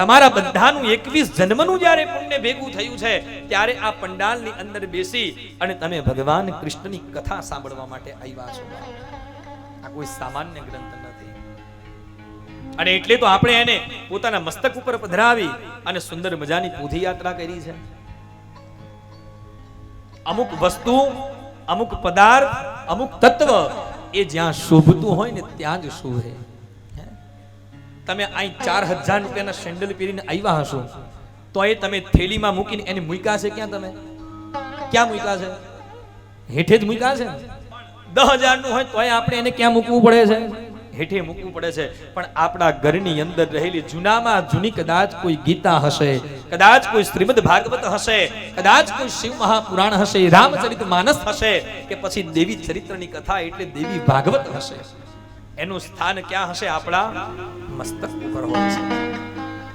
તમારા બધાનું 21 જન્મનું જ્યારે પુણ્ય ભેગું થયું છે ત્યારે આ પંડાલની અંદર બેસી અને તમે ભગવાન કૃષ્ણની કથા સાંભળવા માટે આવ્યા છો. આ કોઈ સામાન્ય ગ્રંથ નથી. અને એટલે તો આપણે એને પોતાના મસ્તક ઉપર પધરાવી અને સુંદર મજાની પૂધી યાત્રા કરી છે. અમુક વસ્તુ, અમુક પદાર્થ, અમુક તત્વ એ જ્યાં શોભતું હોય ને ત્યાં જ શોભે. તમે અહીં 4000 રૂપિયાના સેન્ડલ પહેરીને આવ્યા હશો તો એ તમે થેલીમાં મૂકીને એને મૂક્યા છે ક્યાં? તમે ક્યાં મૂક્યા છે? હેઠે જ મૂક્યા છે. 10,000 નું હોય તોય આપણે એને ક્યાં મૂકવું પડે છે? હેઠે મૂકવું પડે છે. પણ આપણા ઘરની અંદર રહેલી જૂનામાં જૂની કદાચ કોઈ ગીતા હશે, કદાચ કોઈ શ્રીમદ ભાગવત હશે, કદાચ કોઈ શિવ મહાપુરાણ હશે, રામચરિત માનસ હશે, કે પછી દેવી ચરિત્રની કથા એટલે દેવી ભાગવત હશે. એનું સ્થાન ક્યાં હશે? આપણા મસ્તક ઉપર હોય છે.